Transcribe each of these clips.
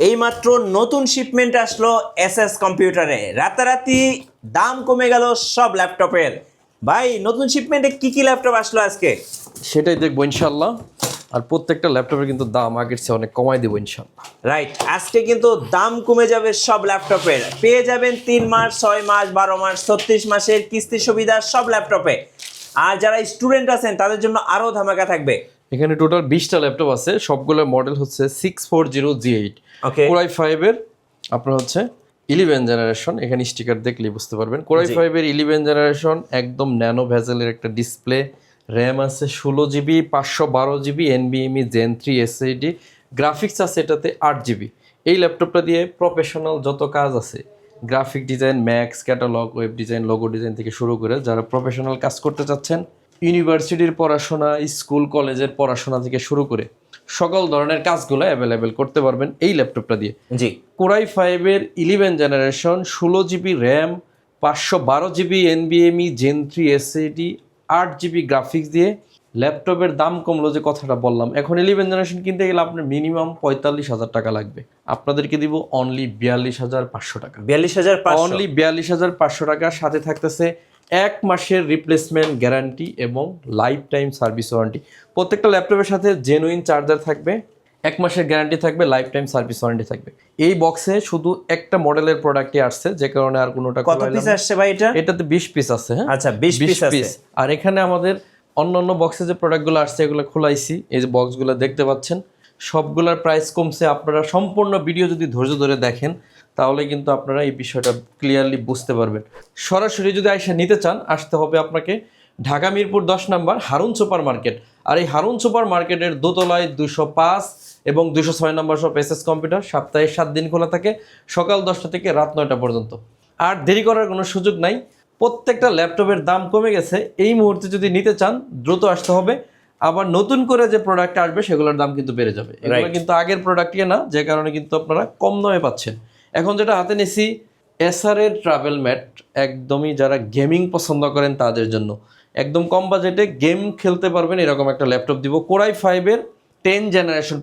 এইমাত্র নতুন শিপমেন্ট আসলো এসএস কম্পিউটারে, রাতারাতি দাম কমে গেল সব ল্যাপটপের। ভাই, নতুন শিপমেন্টে কি কি ল্যাপটপ আসলো আজকে? সেটাই দেখবো ইনশাল্লাহ। আর প্রত্যেকটা ল্যাপটপের কিন্তু দাম আগের চেয়ে অনেক কমাই দেবো ইনশাল্লাহ। রাইট, আজকে কিন্তু দাম কমে যাবে সব ল্যাপটপের। পেয়ে যাবেন 3 মাস, 6 মাস, 12 মাস, 36 মাসের কিস্তি সুবিধা সব ল্যাপটপে। আর যারা স্টুডেন্ট আছেন তাদের জন্য আরো ধামাকা থাকবে। এখানে টোটাল 20টা ল্যাপটপ আছে, সবগুলো মডেল হচ্ছে 640G8 Okay. Core i5 এর আপনার হচ্ছে 11 জেনারেশন। এখানে স্টিকার দেখলেই বুঝতে পারবেন Core i5 এর 11 জেনারেশন, একদম ন্যানো ভেজেলের একটা ডিসপ্লে, র্যাম আছে 16GB, 512GB NVMe Gen 3 SSD, graphics আছে এটাতে 8GB। এই ল্যাপটপটা দিয়ে প্রফেশনাল যত কাজ আছে, graphic design, max, catalogue, web design, logo design থেকে শুরু করে যারা প্রফেশনাল কাজ করতে চাচ্ছেন, ইউনিভার্সিটির পড়াশোনা, স্কুল কলেজের পড়াশোনা থেকে শুরু করে সকল ধরনের কাজগুলো অ্যাভেলেবেল করতে পারবেন এই ল্যাপটপটা দিয়ে। জি, Core i5 এর 11 generation, 16GB RAM, 512GB NVMe Gen 3 SSD, 8GB graphics দিয়ে ল্যাপটপের দাম কমলো যে কথাটা বললাম। এখন 11 জেনারেশন কিনতে গেলে আপনার মিনিমাম 45,000 টাকা লাগবে। আপনাদেরকে দিব অনলি 42,500 টাকা। 42,500 অনলি 42,500 টাকার সাথে থাকতেছে 1 মাসের রিপ্লেসমেন্ট গ্যারান্টি এবং লাইফ টাইম সার্ভিস ওয়ারেন্টি। প্রত্যেকটা ল্যাপটপের সাথে জেনুইন চার্জার থাকবে, 1 মাসের গ্যারান্টি থাকবে, লাইফ টাইম সার্ভিস ওয়ারেন্টি থাকবে। এই বক্সে শুধু একটা মডেলের প্রোডাক্টই আসছে, যে কারণে আর কোনোটা কত পিস আসছে ভাই এটা? এটাতে 20 পিস আছে। হ্যাঁ, আচ্ছা, 20 পিস আছে। আর এখানে আমাদের অন্যান্য বক্সে যে প্রোডাক্টগুলো আসছে এগুলো খোলাইছি, এই যে বক্সগুলো দেখতে পাচ্ছেন, সবগুলোর প্রাইস কমছে। আপনারা সম্পূর্ণ ভিডিও যদি ধৈর্য ধরে দেখেন তাহলে কিন্তু আপনারা এই বিষয়টা ক্লিয়ারলি বুঝতে পারবেন। সরাসরি যদি আইসা নিতে চান, আসতে হবে আপনাকে ঢাকা মিরপুর 10 নম্বর হারুন সুপার মার্কেট। আর এই হারুন সুপার মার্কেটের দোতলায় 205 এবং 206 নম্বর শপ এসএস কম্পিউটার। সপ্তাহে 7 দিন খোলা থাকে, সকাল 10টা থেকে রাত 9টা পর্যন্ত। আর দেরি করার কোনো সুযোগ নাই। প্রত্যেকটা ল্যাপটপের দাম কমে গেছে, এই মুহূর্তে যদি নিতে চান দ্রুত আসতে হবে। আবার নতুন করে যে প্রোডাক্ট আসবে সেগুলোর দাম কিন্তু বেড়ে যাবে। এগুলো কিন্তু আগের প্রোডাক্টই না, যে কারণে কিন্তু আপনারা কম দামে পাচ্ছেন। এখন যেটা হাতে নিছি এসার এর ট্রাভেল ম্যাট, একদমই যারা গেমিং পছন্দ করেন তাদের জন্য একদম কম বাজেটে গেম খেলতে পারবেন এরকম একটা ল্যাপটপ দিব। Core i5 এর 10 জেনারেশন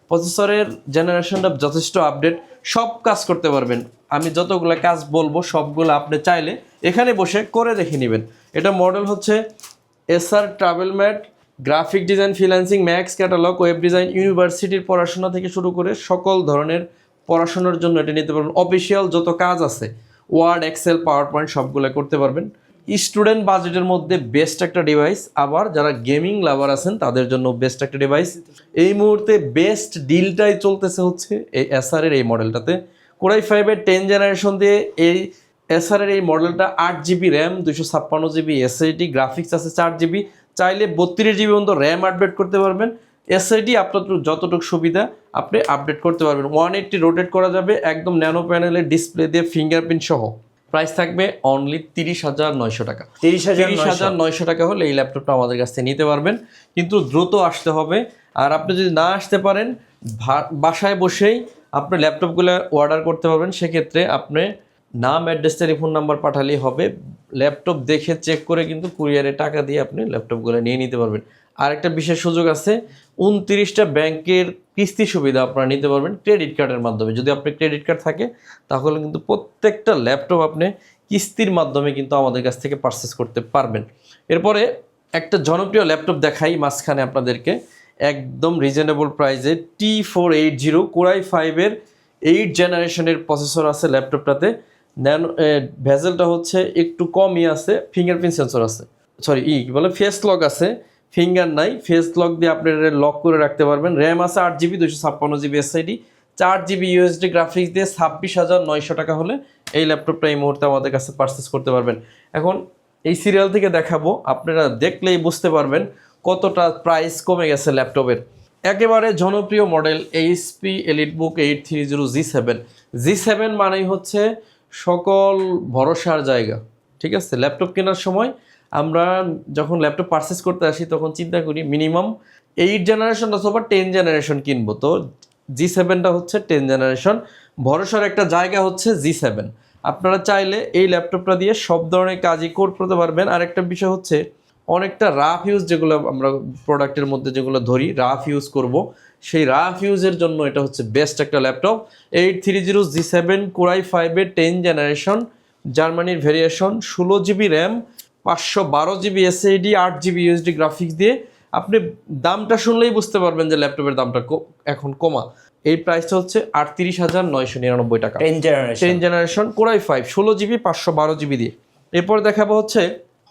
প্রসেসরের জেনারেশনটা যথেষ্ট আপডেট, সব কাজ করতে পারবেন। আমি যতগুলো কাজ বলবো সবগুলো আপনি চাইলে এখানে বসে করে দেখে নেবেন। এটা মডেল হচ্ছে Acer travel mate, graphic design, freelancing, ম্যাক্স, ক্যাটালগ, ওয়েব ডিজাইন, ইউনিভার্সিটির পড়াশোনা থেকে শুরু করে সকল ধরনের পড়াশোনার জন্য এটা নিতে পারবেন। অফিসিয়াল যত কাজ আছে, ওয়ার্ড, এক্সেল, পাওয়ার পয়েন্ট সবগুলো করতে পারবেন। স্টুডেন্ট বাজেটের মধ্যে বেস্ট একটা ডিভাইস, আবার যারা গেমিং লাভার আছেন তাদের জন্য বেস্ট একটা ডিভাইস। এই মুহূর্তে বেস্ট ডিলটাই চলতেছে হচ্ছে এই এসআরের এই মডেলটাতে। Core i5 এর 10 জেনারেশন দিয়ে এই এসআরের এই মডেলটা 8GB RAM, 256GB SSD, graphics আছে 4GB, চাইলে 32GB পর্যন্ত র্যাম আপডেট করতে পারবেন। SSD আপনার যতটুকু সুবিধা আপনি আপডেট করতে পারবেন। 180 রোটেট করা যাবে, একদম ন্যানো প্যানেলের ডিসপ্লে দিয়ে ফিঙ্গারপ্রিন্ট সহ। প্রাইস থাকবে অনলি 30,900 টাকা। 30,900 টাকা হলে এই ল্যাপটপটা আমাদের কাছ থেকে নিতে পারবেন, কিন্তু দ্রুত আসতে হবে। আর আপনি যদি না আসতে পারেন, বাসায় বসেই আপনি ল্যাপটপগুলো অর্ডার করতে পারবেন। সেক্ষেত্রে আপনি নাম, অ্যাড্রেস, টেলিফোন নাম্বার পাঠালেই হবে। ল্যাপটপ দেখে চেক করে কিন্তু কুরিয়ারে টাকা দিয়ে আপনি ল্যাপটপগুলো নিয়ে নিতে পারবেন। আর একটা বিশেষ সুযোগ আছে, 29টা ব্যাংকের কিস্তি সুবিধা আপনারা নিতে পারবেন ক্রেডিট কার্ডের মাধ্যমে। যদি আপনার ক্রেডিট কার্ড থাকে তাহলে কিন্তু প্রত্যেকটা ল্যাপটপ আপনি কিস্তির মাধ্যমে কিন্তু আমাদের কাছ থেকে পারচেস করতে পারবেন। এরপরে একটা জনপ্রিয় ল্যাপটপ দেখাই মাঝখানে আপনাদেরকে, একদম রিজনেবল প্রাইসে T480 Core i5 এর 8 জেনারেশনের প্রসেসর আছে ল্যাপটপটাতে। ন্যানো ভেজেলটা হচ্ছে একটু কমই আছে, ফিঙ্গারপ্রিন্ট সেন্সর আছে, ফেস লক আছে, ফিঙ্গার নাই, ফেস লক দিয়ে আপনি লক করে রাখতে পারবেন। র্যাম আছে 8GB, 256GB SSD, 4GB USD graphics দিয়ে 26,900 টাকা হলে এই ল্যাপটপটা এই মুহূর্তে আমাদের কাছে পারচেস করতে পারবেন। এখন এই সিরিয়াল থেকে দেখাবো, আপনারা দেখলেই বুঝতে পারবেন কতটা প্রাইস কমে গেছে ল্যাপটপের। একেবারে জনপ্রিয় মডেল HP EliteBook 830 G7 মানেই হচ্ছে সকল ভরসার জায়গা। ঠিক আছে, ল্যাপটপ কেনার সময় আমরা যখন ল্যাপটপ পারচেস করতে আসি তখন চিন্তা করি মিনিমাম 8 জেনারেশন অথবা 10 জেনারেশন কিনবো। তো G7টা হচ্ছে 10 জেনারেশন, ভরসার একটা জায়গা হচ্ছে G7। আপনারা চাইলে এই ল্যাপটপটা দিয়ে সব ধরনের কাজই করতে পারবেন। আর একটা বিষয় হচ্ছে অনেকটা রাফ ইউজ, যেগুলো আমরা প্রোডাক্টের মধ্যে যেগুলো ধরি রাফ ইউজ করব, সেই রাফ ইউজের জন্য এটা হচ্ছে বেস্ট একটা ল্যাপটপ। 830G7 Core i5-এর 10 জেনারেশন, জার্মানির variation, 16GB RAM, 512GB SSD, 8GB USD graphics দিয়ে। আপনি দামটা শুনলেই বুঝতে পারবেন যে ল্যাপটপের দামটা এখন কমা। এই প্রাইসটা হচ্ছে 38,999 টাকা। 10 generation Core i5 16GB 512GB দিয়ে। এরপর দেখাবো হচ্ছে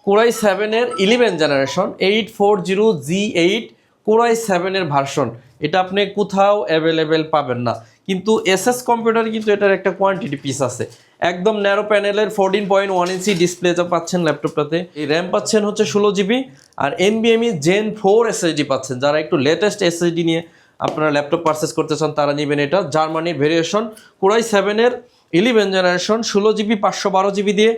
Core i7-এর 11 জেনারেশন 840G8 Core i7-এর ভার্সন। এটা আপনি কোথাও অ্যাভেলেবেল পাবেন না, কিন্তু এসএস কম্পিউটারে কিন্তু এটার একটা কোয়ান্টিটি পিস আছে। একদম ন্যারো প্যানেলের 14.1 ইঞ্চি ডিসপ্লে যা পাচ্ছেন ল্যাপটপটাতে। এই র্যাম পাচ্ছেন হচ্ছে 16GB, আর NVMe Gen 4 SSD পাচ্ছেন। যারা একটু লেটেস্ট SSD নিয়ে আপনারা ল্যাপটপ পারচেস করতে চান তারা নেবেন এটা। জার্মানির ভেরিয়েশন Core i7-এর 11 জেনারেশন 16GB 512GB দিয়ে।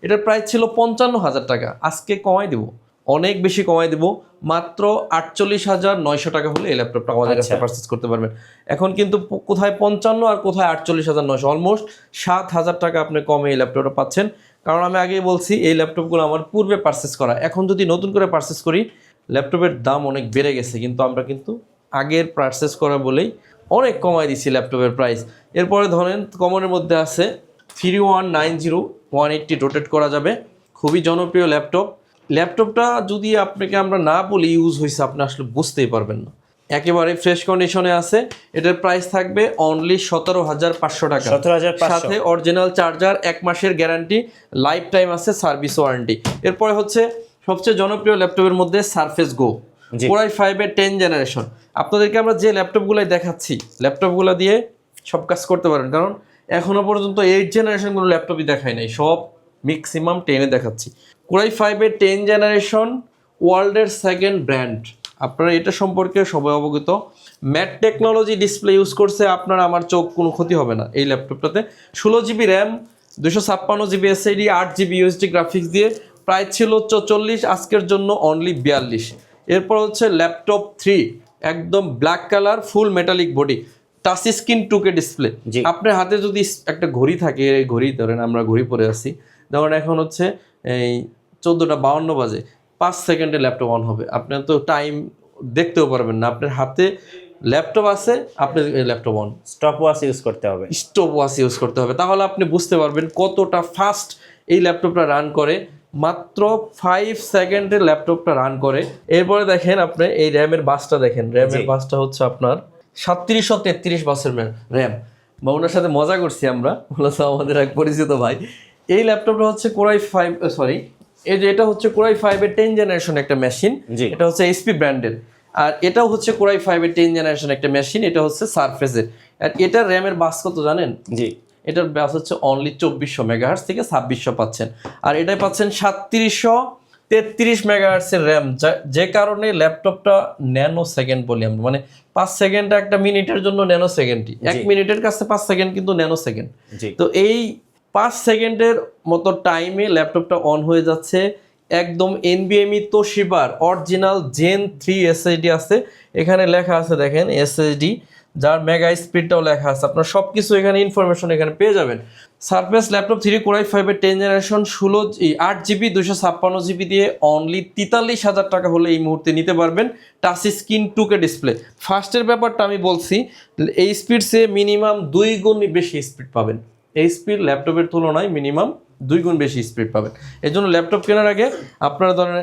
এটার প্রাইস ছিল 55,000 টাকা, আজকে কমাই দেবো, অনেক বেশি কমাই দেবো, মাত্র 48,900 টাকা হলে এই ল্যাপটপটা আমাদের কাছে পারচেস করতে পারবেন। এখন কিন্তু কোথায় 55 আর কোথায় 48,900, অলমোস্ট 7,000 টাকা আপনি কমে এই ল্যাপটপটা পাচ্ছেন। কারণ আমি আগেই বলছি এই ল্যাপটপগুলো আমার পূর্বে পারচেস করা, এখন যদি নতুন করে পারচেস করি ল্যাপটপের দাম অনেক বেড়ে গেছে, কিন্তু আমরা কিন্তু আগের পারচেস করা বলেই অনেক কমাই দিচ্ছি ল্যাপটপের প্রাইস। এরপরে ধরেন কমনের মধ্যে আছে 3190 180 রোটেট করা যাবে, খুবই জনপ্রিয় ল্যাপটপটা যদি আপনাকে আমরা না বলি ইউজ হয়েছে আপনি আসলে বুঝতেই পারবেন না। একেবারে ফ্রেশ কন্ডিশনে আছে। এটার প্রাইস থাকবে অনলি 17,500 টাকা, সাথে অরিজিনাল চার্জার, 1 মাসের গ্যারান্টি, লাইফ টাইম আছে সার্ভিস ওয়ারেন্টি। এরপরে হচ্ছে সবচেয়ে জনপ্রিয় ল্যাপটপের মধ্যে সারফেস গো Core i5-এর 10 জেনারেশন। আপনাদেরকে আমরা যে ল্যাপটপগুলো দেখাচ্ছি ল্যাপটপগুলো দিয়ে সব কাজ করতে পারেন, কারণ এখনো পর্যন্ত 8 জেনারেশনগুলো ল্যাপটপই দেখায় নাই, সব ম্যাক্সিমাম 10-এ দেখাচ্ছি। Core i5-এর 10 জেনারেশন ওয়ার্ল্ডের সেকেন্ড ব্র্যান্ড, আপনারা এটা সম্পর্কে সবাই অবগত। ম্যাট টেকনোলজি ডিসপ্লে ইউজ করছে, আপনার আমার চোখ কোনো ক্ষতি হবে না এই ল্যাপটপটাতে। 16GB RAM, 256GB SSD, 8GB USD graphics দিয়ে। প্রাইস ছিল 44, আজকের জন্য অনলি 42। এরপর হচ্ছে ল্যাপটপ 3, একদম ব্ল্যাক কালার, ফুল metallic body, touch screen 2K display. আপনার হাতে যদি একটা ঘড়ি থাকে, এই ঘড়ি ধরেন আমরা ঘড়ি পরে আছি, ধরেন এখন হচ্ছে এই 14:52 বাজে, 5 সেকেন্ডে ল্যাপটপ অন হবে, আপনার তো টাইম দেখতেও পারবেন না। আপনার হাতে ল্যাপটপ আছে, আপনার laptop on, stop watch use করতে হবে, তাহলে আপনি বুঝতে পারবেন কতটা ফাস্ট এই ল্যাপটপটা রান করে। মাত্র 5 সেকেন্ডে ল্যাপটপটা রান করে। এরপরে দেখেন আপনি এই র্যামের বাসটা দেখেন, র্যামের বাসটা হচ্ছে আপনার 3733 বাসের র্যাম। বা ওনার সাথে মজা করছি আমরা, আমাদের এক পরিচিত ভাই। এই ল্যাপটপটা হচ্ছে Core i5, সরি এই যে এটা হচ্ছে Core i5-এর 10 জেনারেশন একটা মেশিন, এটা হচ্ছে HP ব্র্যান্ডের। আর এটাও হচ্ছে Core i5-এর 10 জেনারেশন একটা মেশিন, এটা হচ্ছে সারফেসের। আর এটার র্যামের বাস কত জানেন? জি, এটার বাস হচ্ছে অনলি 2400 মেগাহার্টজ থেকে 2600 পাচ্ছেন। আর এটাই পাচ্ছেন 3733 মেগাহার্টজের র্যাম, যে কারণে ল্যাপটপটা ন্যানো সেকেন্ড বলি আমরা, মানে 5 সেকেন্ড একটা মিনিটের জন্য ন্যানো সেকেন্ডই, 1 মিনিটের কাছে 5 সেকেন্ড কিন্তু ন্যানো সেকেন্ড। তো এই 5 সেকেন্ডের মতো টাইমে ল্যাপটপটা অন হয়ে যাচ্ছে। একদম NVMe তোশিবার অরিজিনাল Gen 3 SSD আছে, এখানে লেখা আছে দেখেন SSD, যার মেগা স্পিডটাও লেখা আছে। আপনার সব কিছু এখানে ইনফরমেশন এখানে পেয়ে যাবেন। Surface laptop 3 Core i5-এর 10 generation 8GB 256GB দিয়ে অনলি 43,000 টাকা হলে এই মুহূর্তে নিতে পারবেন। Touch screen 2K display. ফার্স্টের ব্যাপারটা আমি বলছি, এই স্পিড সে মিনিমাম 2 গুণ বেশি স্পিড পাবেন। এই স্পিড ল্যাপটপের তুলনায় মিনিমাম 2 গুণ বেশি স্পিড পাবেন। এই জন্য ল্যাপটপ কেনার আগে আপনারা ধরেন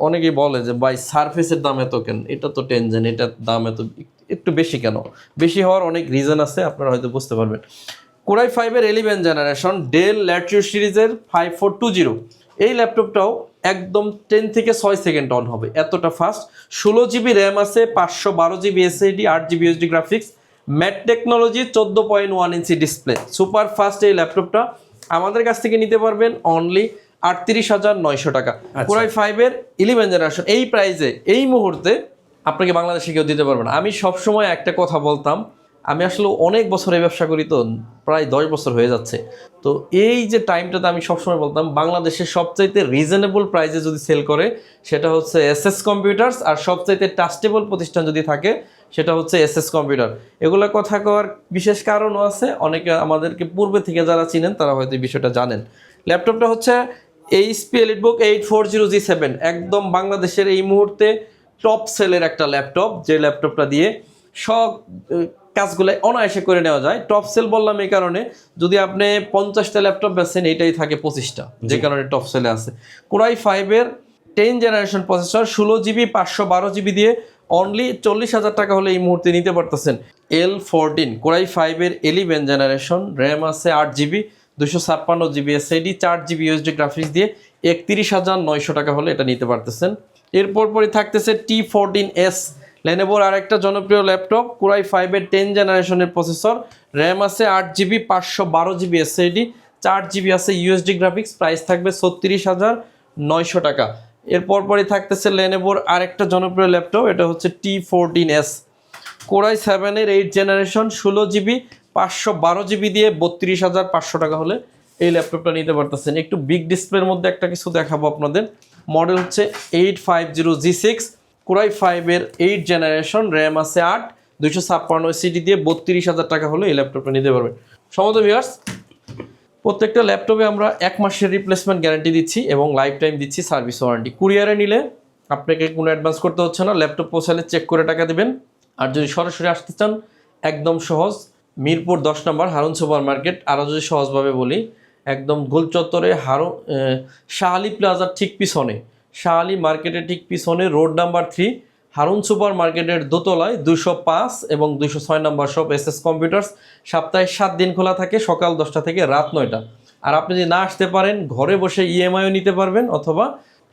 অনেকেই বলে যে ভাই সারফেসের দাম এত কেন, এটা তো টেনজেন, এটার দাম একটু বেশি কেন? বেশি হওয়ার অনেক রিজন আছে, আপনারা হয়তো বুঝতে পারবেন। Core i5-এর 11 জেনারেশন ডেল ল্যাটিটিউড সিরিজের 5420, এই ল্যাপটপটাও একদম 10 থেকে 6 সেকেন্ড অন হবে, এতটা ফাস্ট। 16GB র্যাম আছে, 512GB SSD, 8GB USD graphics, mat technology, 14.1 inch display, super fast. এই ল্যাপটপটা আমাদের কাছ থেকে নিতে পারবেন অনলি 38,900 টাকা। Core i5-এর 11 জেনারেশন এই প্রাইসে এই মুহূর্তে আপনাকে বাংলাদেশে কেউ দিতে পারবে না। আমি সবসময় একটা কথা বলতাম, আমি আসলে অনেক বছর এই ব্যবসা করি, তো প্রায় 10 বছর হয়ে যাচ্ছে। তো এই যে টাইমটাতে আমি সবসময় বলতাম বাংলাদেশের সবচাইতে রিজনেবল প্রাইসে যদি সেল করে সেটা হচ্ছে SS কম্পিউটার্স, আর সবচাইতে ট্রাস্টেবল প্রতিষ্ঠান যদি থাকে সেটা হচ্ছে SS কম্পিউটার। এগুলো কথা কওয়ার বিশেষ কারণও আছে, অনেকে আমাদেরকে পূর্বে থেকে যারা চিনেন তারা হয়তো এই বিষয়টা জানেন। ল্যাপটপটা হচ্ছে এইচপি এলিটবুক 840G7 একদম বাংলাদেশের এই মুহূর্তে টপ সেলের একটা ল্যাপটপ, যে ল্যাপটপটা দিয়ে সব কাজগুলো অনায়াসে করে নেওয়া যায়। টপ সেল বললাম এই কারণে, যদি আপনি 50টা ল্যাপটপ বেচেন এটাই থাকে 25টা, যে কারণে টপ সেলে আছে। Core i 5-এর 10 generation processor 16GB 512GB দিয়ে অনলি 40,000 টাকা হলে এই মুহূর্তে নিতে পারতেছেন। L14 কোরাই 5-এর 11 জেনারেশন, র্যাম আছে 8GB 256GB SSD 4GB USD graphics দিয়ে 31,900 টাকা হলে এটা নিতে পারতেছেন। এরপর পরই থাকতেছে T14S লেনোভোর আরেকটা জনপ্রিয় ল্যাপটপ, কোরাই 5-এর 10 জেনারেশনের প্রসেসর, র্যাম আছে 8GB 512GB এসএসডি 4GB আছে ইউএসডি গ্রাফিক্স, প্রাইস থাকবে 36,900 টাকা। এরপর পরই থাকতেছে লেনোভোর আরেকটা জনপ্রিয় ল্যাপটপ, এটা হচ্ছে T14S core i 7-এর 8 generation 16GB 512GB দিয়ে 32,500 টাকা হলে এই ল্যাপটপটা নিতে পারতেছেন। একটু বিগ ডিসপ্লের মধ্যে একটা কিছু দেখাবো আপনাদের। মডেল হচ্ছে 850G6 কোরাই 5-এর 8 জেনারেশন, র্যাম আছে 8 256 এসএসডি দিয়ে 32,000 টাকা হলে এই ল্যাপটপটা নিতে পারবেন। সমস্ত ভিউয়ার্স, প্রত্যেকটা ল্যাপটপে আমরা 1 মাসের রিপ্লেসমেন্ট গ্যারান্টি দিচ্ছি এবং লাইফ টাইম দিচ্ছি সার্ভিস ওয়ারেন্টি। কুরিয়ারে নিলে আপনাকে কোনো অ্যাডভান্স করতে হচ্ছে না, ল্যাপটপ পৌঁছালে চেক করে টাকা দেবেন। আর যদি সরাসরি আসতে চান একদম সহজ, মিরপুর 10 নম্বর হারুন সুপার মার্কেট। আরও যদি সহজভাবে বলি, একদম গোল চত্বরে শাহ আলী প্লাজার ঠিক পিছনে, শাহ আলী মার্কেটের ঠিক পিছনে রোড নাম্বার 3 হারুন সুপার মার্কেটের দোতলায় 205 এবং 206 নম্বর শপ এসএস কম্পিউটার্স। সপ্তাহে 7 দিন খোলা থাকে, সকাল 10টা থেকে রাত 9টা। আর আপনি যদি না আসতে পারেন, ঘরে বসে ইএমআইও নিতে পারবেন অথবা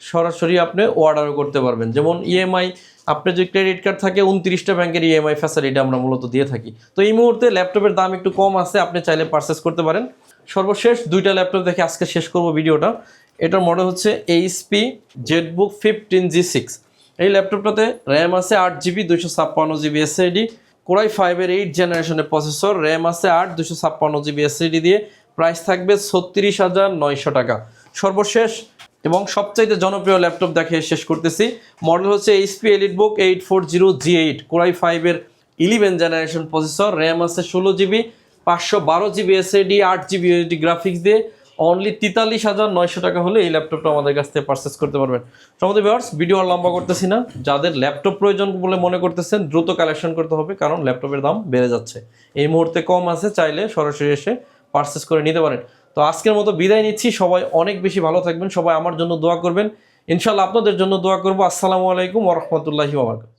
সরাসরি আপনি অর্ডারও করতে পারবেন। যেমন ইএমআই, আপনি যদি ক্রেডিট কার্ড থাকে 29টা ব্যাংকের ইএমআই ফ্যাসিলিটি আমরা মূলত দিয়ে থাকি। তো এই মুহূর্তে ল্যাপটপের দাম একটু কম আছে, আপনি চাইলে পারচেস করতে পারেন। সর্বশেষ দুইটা ল্যাপটপ দেখে আজকে শেষ করব ভিডিওটা। এটার মডেল হচ্ছে এইচপি জেটবুক 15G6। এই ল্যাপটপটাতে র্যাম আছে 8GB 256GB এসএসডি, কোরাই 5-এর 8 জেনারেশনের প্রসেসর, র্যাম আছে 8 256GB এসএসডি দিয়ে প্রাইস থাকবে 36,900 টাকা। সর্বশেষ এবং সবচাইতে জনপ্রিয় ল্যাপটপ দেখে শেষ করতেছি। মডেল হচ্ছে এইচপি এলিটবুক 840G8 কোরাই 5-এর 11 জেনারেশন প্রসেসর, র্যাম আছে 16GB 512GB SSD 8GB USD graphics দিয়ে অনলি 43,900 টাকা হলে এই ল্যাপটপটা আমাদের কাছ থেকে পারচেস করতে পারবেন। সমস্ত ভিউয়ার্স, ভিডিও আর লম্বা করতেছি না, যাদের ল্যাপটপ প্রয়োজন বলে মনে করতেছেন দ্রুত কালেকশন করতে হবে, কারণ ল্যাপটপের দাম বেড়ে যাচ্ছে। এই মুহূর্তে কম আছে, চাইলে সরাসরি এসে পারচেস করে নিতে পারেন। তো আজকের মতো বিদায় নিচ্ছি, সবাই অনেক বেশি ভালো থাকবেন, সবাই আমার জন্য দোয়া করবেন, ইনশাআল্লাহ আপনাদের জন্য দোয়া করবো। আসসালামু আলাইকুম ওয়া রাহমাতুল্লাহি ওয়া বারাকাতুহু।